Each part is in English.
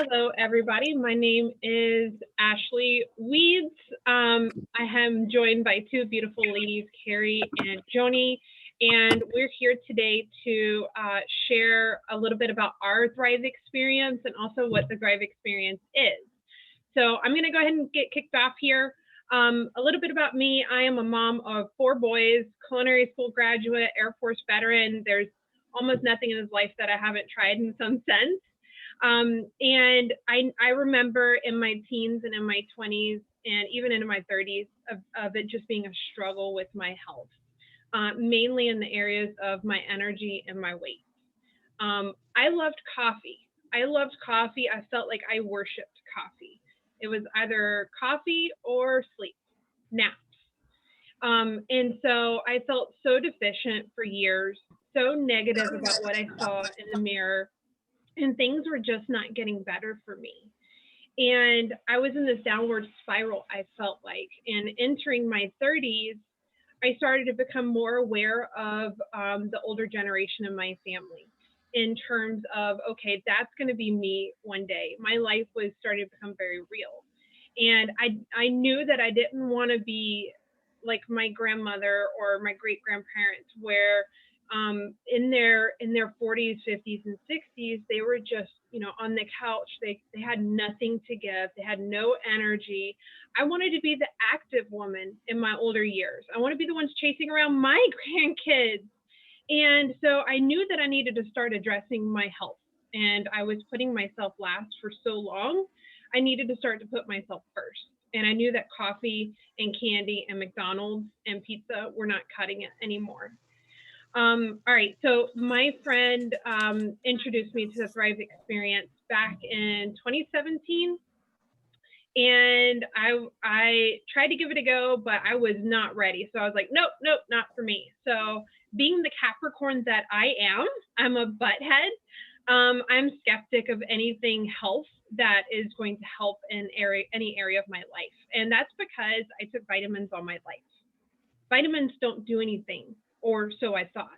Hello, everybody. My name is Ashley Weeds. I am joined by two beautiful ladies, Kerry and Joni, and we're here today to share a little bit about our Thrive experience and also what the Thrive experience is. So I'm going to go ahead and get kicked off here. A little bit about me. I am a mom of four boys, culinary school graduate, Air Force veteran. There's almost nothing in his life that I haven't tried in some sense. And I remember in my teens and in my 20s and even into my 30s of it just being a struggle with my health, mainly in the areas of my energy and my weight. I loved coffee. I felt like I worshiped coffee. It was either coffee or sleep, naps. And so I felt so deficient for years, so negative about what I saw in the mirror, and things were just not getting better for me. And I was in this downward spiral, I felt like. And entering my 30s, I started to become more aware of the older generation in my family in terms of, okay, that's going to be me one day. My life was starting to become very real. And I knew that I didn't want to be like my grandmother or my great grandparents, where in their 40s, 50s, and 60s, they were just, on the couch. They had nothing to give. They had no energy. I wanted to be the active woman in my older years. I want to be the ones chasing around my grandkids. And so I knew that I needed to start addressing my health. And I was putting myself last for so long. I needed to start to put myself first. And I knew that coffee and candy and McDonald's and pizza were not cutting it anymore. All right, so my friend introduced me to the Thrive experience back in 2017. And I tried to give it a go, but I was not ready. So I was like, nope, not for me. So being the Capricorn that I am, I'm a butthead. I'm skeptic of anything health that is going to help in any area of my life. And that's because I took vitamins all my life. Vitamins don't do anything, or so I thought.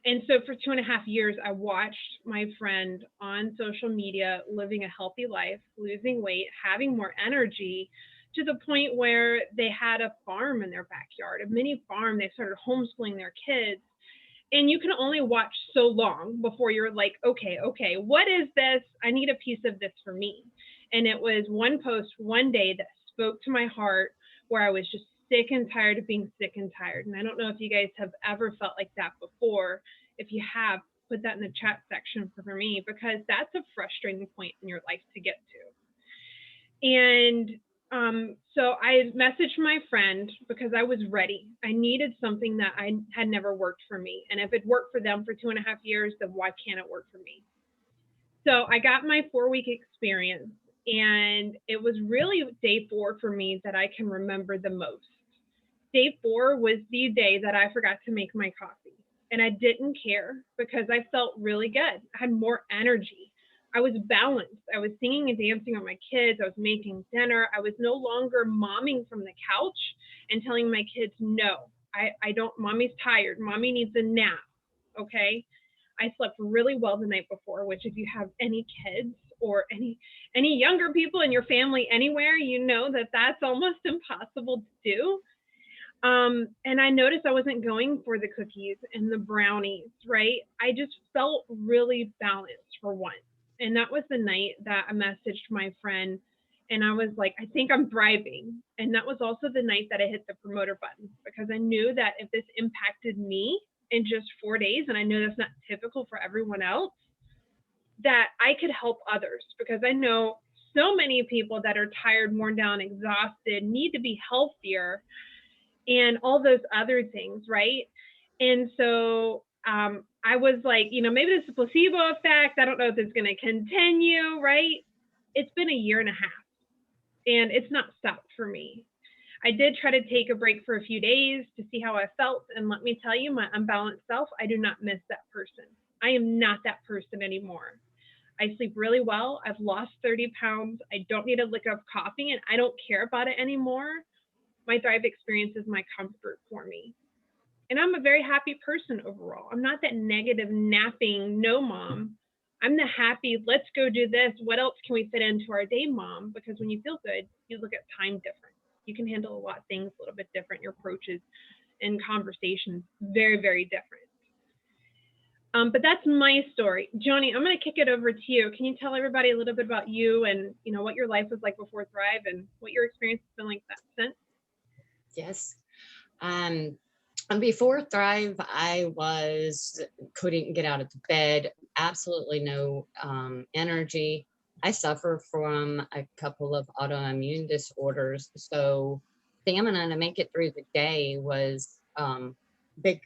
And so for 2.5 years, I watched my friend on social media living a healthy life, losing weight, having more energy, to the point where they had a farm in their backyard, a mini farm. They started homeschooling their kids. And you can only watch so long before you're like, okay, what is this? I need a piece of this for me. And it was one post one day that spoke to my heart, where I was just sick and tired of being sick and tired. And I don't know if you guys have ever felt like that before. If you have, put that in the chat section for me, because that's a frustrating point in your life to get to. And so I messaged my friend because I was ready. I needed something that I had never worked for me. And if it worked for them for 2.5 years, then why can't it work for me? So I got my 4-week experience, and it was really day 4 for me that I can remember the most. Day 4 was the day that I forgot to make my coffee, and I didn't care because I felt really good. I had more energy. I was balanced. I was singing and dancing with my kids. I was making dinner. I was no longer momming from the couch and telling my kids, no, I don't, mommy's tired. Mommy needs a nap. Okay. I slept really well the night before, which if you have any kids or any younger people in your family anywhere, you know that that's almost impossible to do. And I noticed I wasn't going for the cookies and the brownies, right? I just felt really balanced for once. And that was the night that I messaged my friend, and I was like, I think I'm thriving. And that was also the night that I hit the promoter button, because I knew that if this impacted me in just 4 days, and I know that's not typical for everyone else, that I could help others, because I know so many people that are tired, worn down, exhausted, need to be healthier, and all those other things, right? And so I was like, maybe this is a placebo effect. I don't know if it's going to continue, right? It's been 1.5 years, and it's not stopped for me. I did try to take a break for a few days to see how I felt. And let me tell you, my unbalanced self, I do not miss that person. I am not that person anymore. I sleep really well. I've lost 30 pounds. I don't need a lick of coffee, and I don't care about it anymore. My Thrive experience is my comfort for me. And I'm a very happy person overall. I'm not that negative, napping no mom. I'm the happy, let's go do this. What else can we fit into our day, mom? Because when you feel good, you look at time different. You can handle a lot of things a little bit different. Your approaches and conversations very, very different. But that's my story. Joni, I'm going to kick it over to you. Can you tell everybody a little bit about you and what your life was like before Thrive and what your experience has been like since? Yes. Before Thrive, I couldn't get out of bed, absolutely no energy. I suffer from a couple of autoimmune disorders, so stamina to make it through the day was big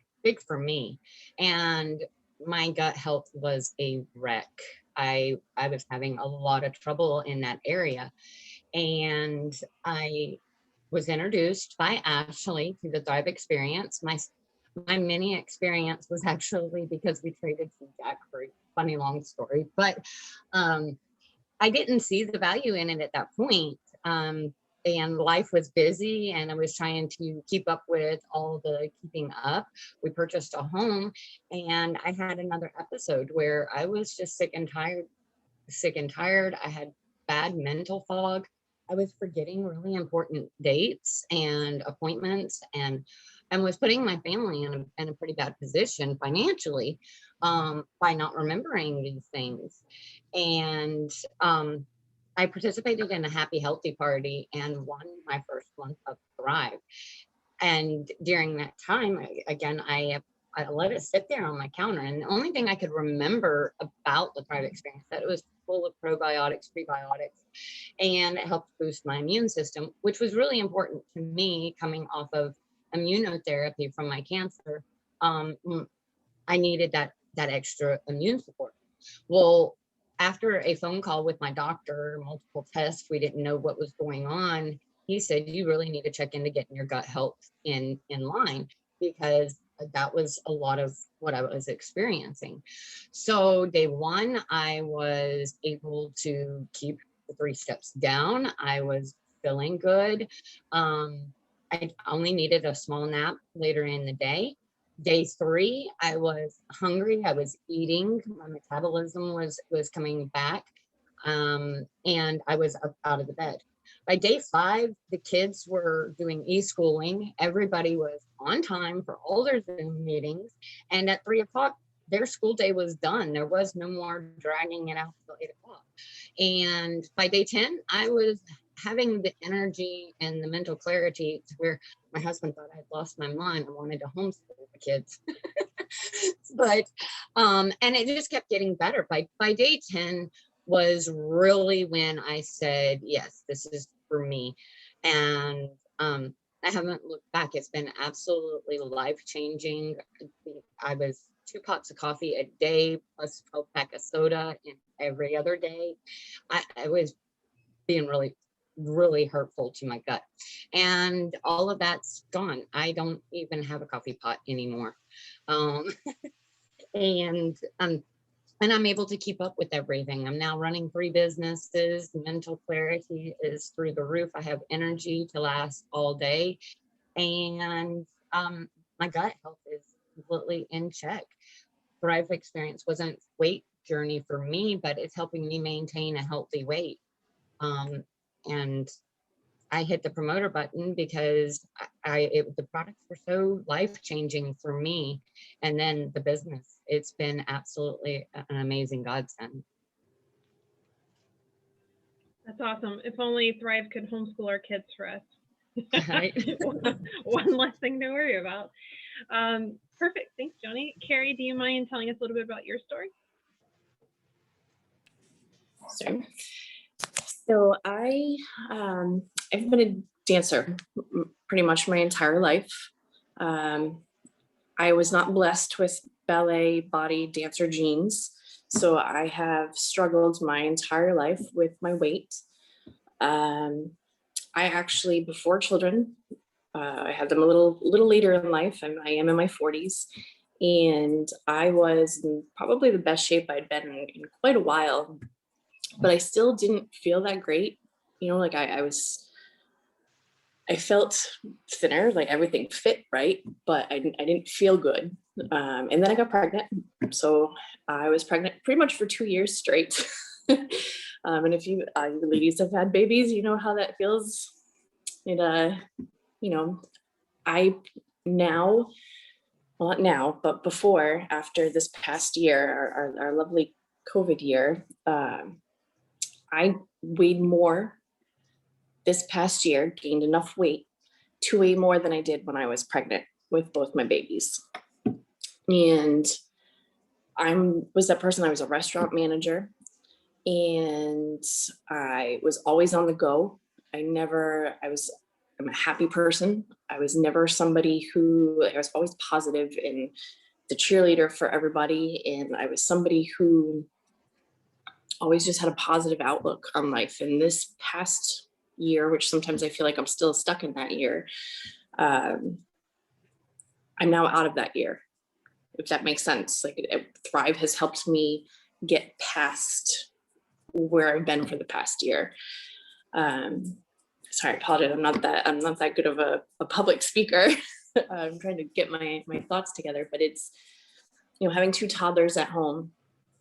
for me. And my gut health was a wreck. I was having a lot of trouble in that area. And I was introduced by Ashley to the Thrive experience. My mini experience was actually because we traded some jackfruit. Funny long story, but I didn't see the value in it at that point. And life was busy, and I was trying to keep up with all the keeping up. We purchased a home, and I had another episode where I was just sick and tired. I had bad mental fog. I was forgetting really important dates and appointments, and was putting my family in a pretty bad position financially by not remembering these things. And I participated in a happy, healthy party and won my first month of Thrive. And during that time, I let it sit there on my counter. And the only thing I could remember about the Thrive experience, that it was full of probiotics, prebiotics, and it helped boost my immune system, which was really important to me coming off of immunotherapy from my cancer. I needed that extra immune support. Well, after a phone call with my doctor, multiple tests, we didn't know what was going on. He said, you really need to check into getting your gut health in line, because that was a lot of what I was experiencing. So day one, I was able to keep the 3 steps down. I was feeling good. I only needed a small nap later in the day. Day 3, I was hungry. I was eating. My metabolism was coming back, and I was up out of the bed. By day 5, the kids were doing e-schooling. Everybody was on time for all their Zoom meetings, and at 3 o'clock, their school day was done. There was no more dragging it out till 8 o'clock. And by day 10, I was having the energy and the mental clarity to where my husband thought I'd lost my mind. I wanted to homeschool the kids. But and it just kept getting better. By day 10 was really when I said, yes, this is for me. And I haven't looked back. It's been absolutely life-changing. I was 2 pots of coffee a day plus 12 pack of soda in every other day. I was being really, really hurtful to my gut, and all of that's gone. I don't even have a coffee pot anymore. And I'm able to keep up with everything. I'm now running 3 businesses. Mental clarity is through the roof. I have energy to last all day, and my gut health is completely in check. Thrive experience wasn't weight journey for me, but it's helping me maintain a healthy weight. And I hit the promoter button because the products were so life-changing for me. And then the business, it's been absolutely an amazing godsend. That's awesome. If only Thrive could homeschool our kids for us. Right. One less thing to worry about. Perfect. Thanks, Joni. Kerry, do you mind telling us a little bit about your story? Sure. So I've been a dancer pretty much my entire life. I was not blessed with ballet body dancer genes, so I have struggled my entire life with my weight. I actually, before children, I had them a little later in life, and I am in my 40s, and I was in probably the best shape I'd been in quite a while, but I still didn't feel that great. Like I felt thinner, like everything fit right, but I didn't feel good. And then I got pregnant. So I was pregnant pretty much for 2 years straight. And if you ladies have had babies, you know how that feels. It, you know, I now, well, not now, but before, after this past year, our lovely COVID year, I weighed more this past year, gained enough weight to weigh more than I did when I was pregnant with both my babies. And I was that person. I was a restaurant manager, and I was always on the go. I'm a happy person. I was never somebody I was always positive and the cheerleader for everybody. And I was somebody who always just had a positive outlook on life. And this past year, which sometimes I feel like I'm still stuck in that year, I'm now out of that year, if that makes sense. Like Thrive has helped me get past where I've been for the past year. Sorry, I apologize. I'm not that good of a public speaker. I'm trying to get my thoughts together, but it's, having 2 toddlers at home,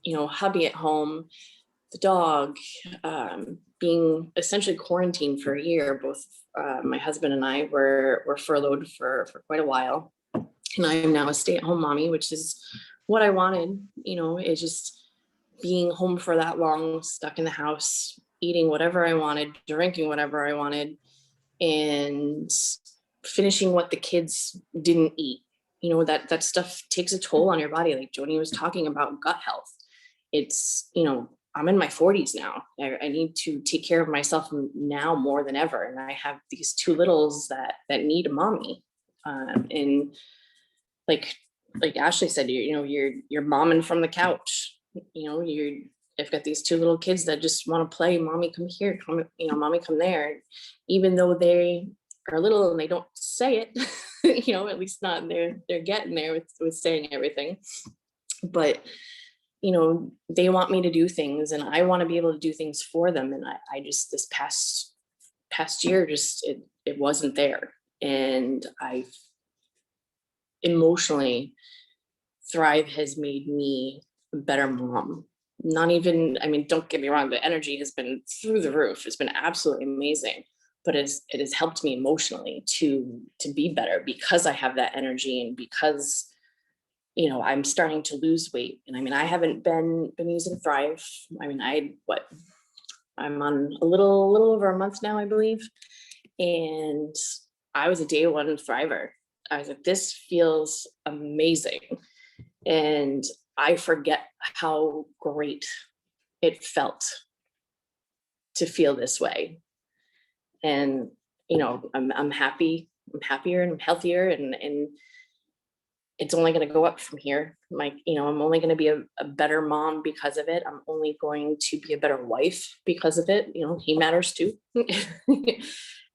hubby at home, the dog, being essentially quarantined for a year. Both my husband and I were furloughed for quite a while. And I am now a stay-at-home mommy, which is what I wanted. It's just being home for that long, stuck in the house, eating whatever I wanted, drinking whatever I wanted, and finishing what the kids didn't eat. That stuff takes a toll on your body. Like Joni was talking about gut health. It's, I'm in my 40s now. I need to take care of myself now more than ever. And I have these 2 littles that need a mommy. And like Ashley said, you're momming from the couch. I've got these 2 little kids that just want to play. Mommy, come here. Come, mommy, come there. Even though they are little and they don't say it, at least not they're getting there with saying everything. But they want me to do things, and I want to be able to do things for them. And I just, this past year, just it wasn't there. And emotionally, Thrive has made me a better mom. Not even, don't get me wrong, the energy has been through the roof. It's been absolutely amazing, but it has helped me emotionally to be better, because I have that energy, and because I'm starting to lose weight. And I haven't been using Thrive. I'm on a little over a month now, I believe. And I was a day 1 Thriver. I was like, this feels amazing. And I forget how great it felt to feel this way. And, I'm happy. I'm happier and I'm healthier, and it's only going to go up from here. I'm only going to be a better mom because of it. I'm only going to be a better wife because of it. He matters too.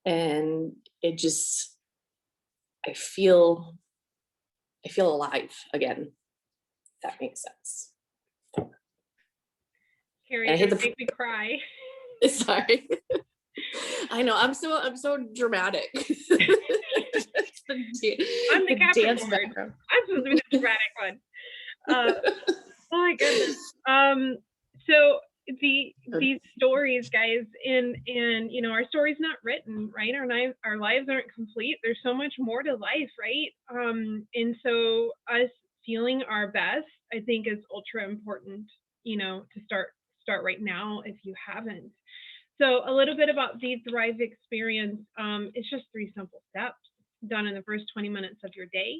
And it just, I feel alive again. If that makes sense. Kerry, you make me cry. Sorry. I know, I'm so dramatic. I'm the Capricorn. I'm supposed to be the dramatic one. Oh my goodness. So these stories, guys, and our story's not written, right? Our lives aren't complete. There's so much more to life, right? And so us feeling our best, I think, is ultra important, to start right now if you haven't. So a little bit about the Thrive experience. It's just 3 simple steps done in the first 20 minutes of your day.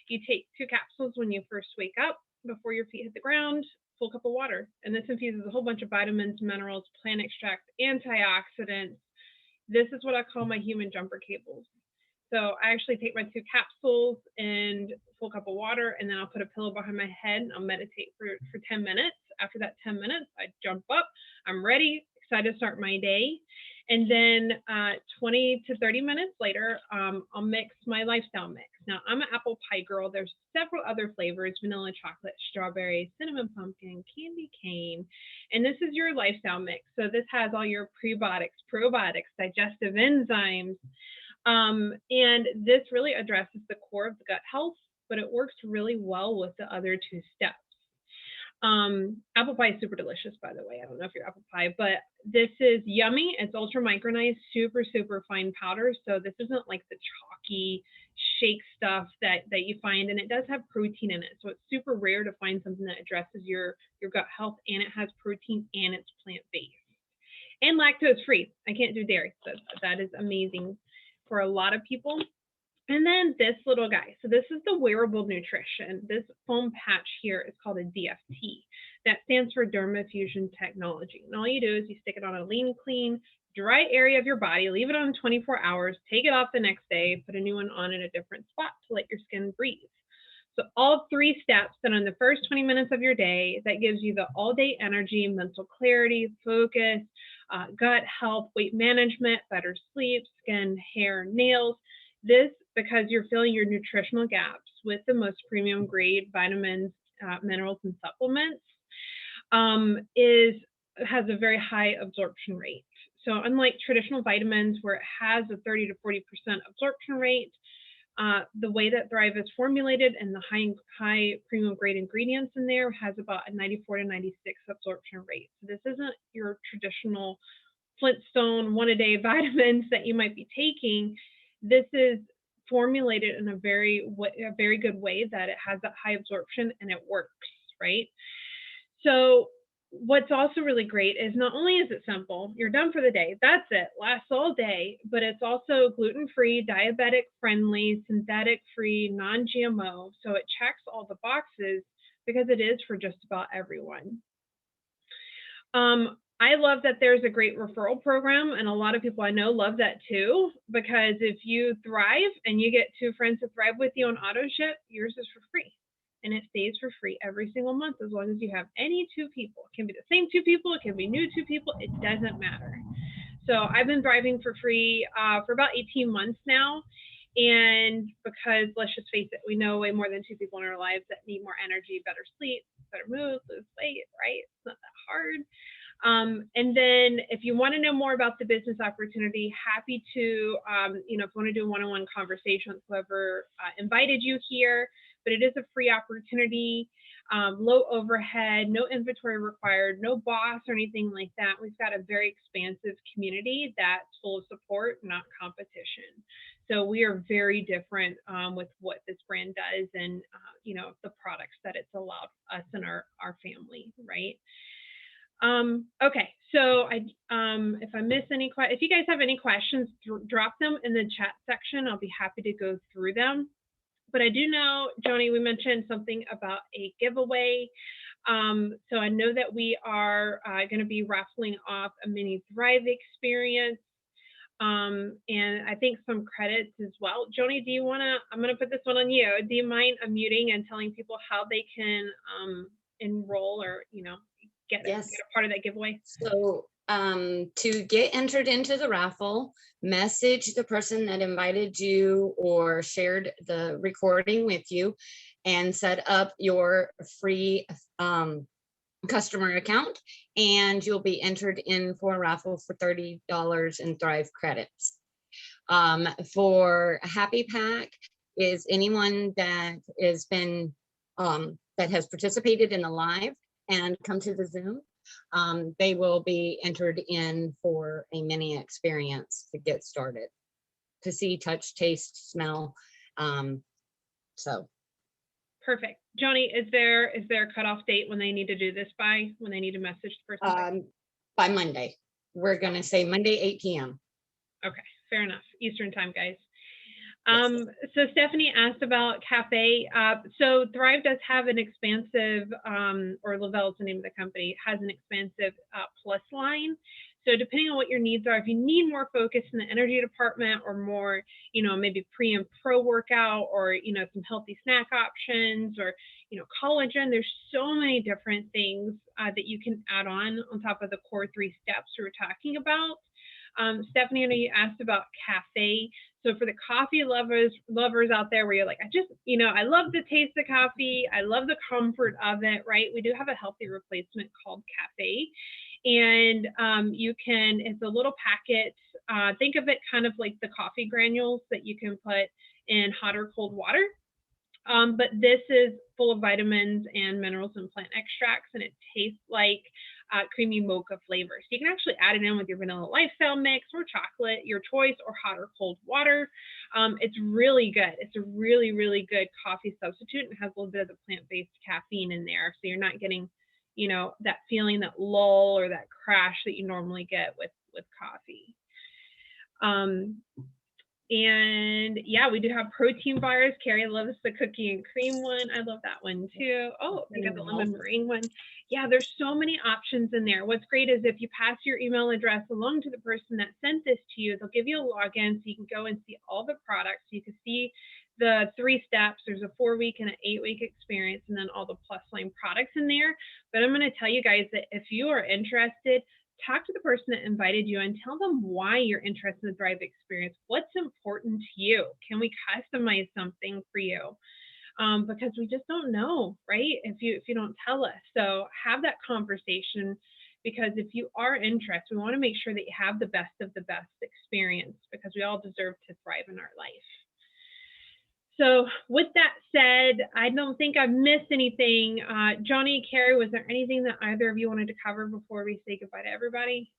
You take 2 capsules when you first wake up, before your feet hit the ground, full cup of water. And this infuses a whole bunch of vitamins, minerals, plant extract, antioxidants. This is what I call my human jumper cables. So I actually take my 2 capsules and full cup of water, and then I'll put a pillow behind my head and I'll meditate for 10 minutes. After that 10 minutes, I jump up, I'm ready, excited to start my day. And then 20 to 30 minutes later, I'll mix my lifestyle mix. Now, I'm an apple pie girl. There's several other flavors: vanilla chocolate, strawberry, cinnamon pumpkin, candy cane. And this is your lifestyle mix. So this has all your prebiotics, probiotics, digestive enzymes. And this really addresses the core of the gut health but it works really well with the other 2 steps. Apple pie is super delicious, by the way. I don't know if you're apple pie, but this is yummy. It's ultra micronized, super, super fine powder. So this isn't like the chalky shake stuff that you find, and it does have protein in it. So it's super rare to find something that addresses your gut health, and it has protein, and it's plant-based and lactose free. I can't do dairy, so that is amazing for a lot of people. And then this little guy. So this is the Wearable Nutrition. This foam patch here is called a DFT. That stands for Dermafusion Technology. And all you do is you stick it on a lean, clean, dry area of your body, leave it on 24 hours, take it off the next day, put a new one on in a different spot to let your skin breathe. So all 3 steps done in the first 20 minutes of your day, that gives you the all-day energy, mental clarity, focus, gut health, weight management, better sleep, skin, hair, nails. This, because you're filling your nutritional gaps with the most premium grade vitamins, minerals, and supplements, has a very high absorption rate. So unlike traditional vitamins where it has a 30 to 40% absorption rate, the way that Thrive is formulated and the high premium grade ingredients in there has about a 94 to 96 absorption rate. So this isn't your traditional Flintstone 1-a-day vitamins that you might be taking. This is formulated in a very good way that it has that high absorption and it works, right? So what's also really great is not only is it simple, you're done for the day, that's it, lasts all day, but it's also gluten-free, diabetic-friendly, synthetic-free, non-GMO. So it checks all the boxes because it is for just about everyone. I love that there's a great referral program, and a lot of people I know love that too, because if you thrive and you get 2 friends to thrive with you on auto ship, yours is for free. And it stays for free every single month as long as you have any 2 people. It can be the same 2 people, it can be new 2 people, it doesn't matter. So I've been thriving for free for about 18 months now. And because let's just face it, we know way more than 2 people in our lives that need more energy, better sleep, better mood, lose weight, right? It's not that hard. And then if you want to know more about the business opportunity, happy to, if you want to do a one-on-one conversation with whoever invited you here, but it is a free opportunity, low overhead, no inventory required, no boss or anything like that. We've got a very expansive community that's full of support, not competition. So we are very different with what this brand does and, the products that it's allowed us and our family, right? Okay, so if I miss any questions, if you guys have any questions, drop them in the chat section. I'll be happy to go through them. But I do know, Joni, we mentioned something about a giveaway. So I know that we are going to be raffling off a mini Thrive experience. And I think some credits as well. Joni, do you want to, I'm going to put this one on you. Do you mind unmuting and telling people how they can enroll or, get a part of that giveaway? So to get entered into the raffle, message the person that invited you or shared the recording with you and set up your free customer account, and you'll be entered in for a raffle for $30 in Thrive credits. For Happy Pack is anyone that has been that has participated in the live and come to the Zoom. They will be entered in for a mini experience to get started, to see, touch, taste, smell. So perfect. Joni, is there a cutoff date when they need to do this by, when they need to message the person? By Monday. We're going to say Monday, 8 p.m. Okay, fair enough. Eastern time, guys. Yes. So Stephanie asked about cafe. So Thrive does have an expansive, or Le-vel is the name of the company, has an expansive plus line. So depending on what your needs are, if you need more focus in the energy department or more, maybe pre and pro workout or, some healthy snack options or, collagen, there's so many different things that you can add on top of the core 3 steps we were talking about. Stephanie, I know you asked about cafe. So for the coffee lovers out there where you're like, I love the taste of coffee. I love the comfort of it, right? We do have a healthy replacement called cafe. And it's a little packet. Think of it kind of like the coffee granules that you can put in hot or cold water. But this is full of vitamins and minerals and plant extracts, and it tastes like creamy mocha flavor. So you can actually add it in with your vanilla lifestyle mix or chocolate, your choice, or hot or cold water. It's really good. It's a really, really good coffee substitute, and it has a little bit of the plant-based caffeine in there. So you're not getting, you know, that feeling, that lull or that crash that you normally get with coffee. And yeah, we do have protein bars. Kerry loves the cookie and cream one. I love that one too. Oh, they got the lemon meringue one. Yeah, there's so many options in there. What's great is if you pass your email address along to the person that sent this to you, they'll give you a login so you can go and see all the products. So you can see the 3 steps. There's a 4-week and an 8-week experience, and then all the plus line products in there. But I'm going to tell you guys that if you are interested, talk to the person that invited you and tell them why you're interested in the Thrive experience. What's important to you? Can we customize something for you? Because we just don't know, right? If you don't tell us. So have that conversation, because if you are interested, we want to make sure that you have the best of the best experience, because we all deserve to thrive in our life. So with that said, I don't think I've missed anything. Joni, Kerry, was there anything that either of you wanted to cover before we say goodbye to everybody?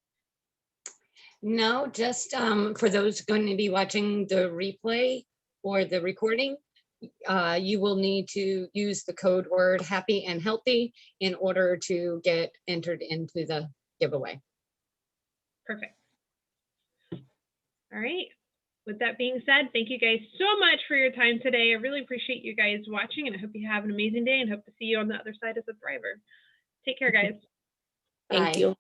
No, just for those going to be watching the replay or the recording, you will need to use the code word happy and healthy in order to get entered into the giveaway. Perfect. All right. With that being said, thank you guys so much for your time today. I really appreciate you guys watching, and I hope you have an amazing day and hope to see you on the other side as a thriver. Take care, guys. Thank you.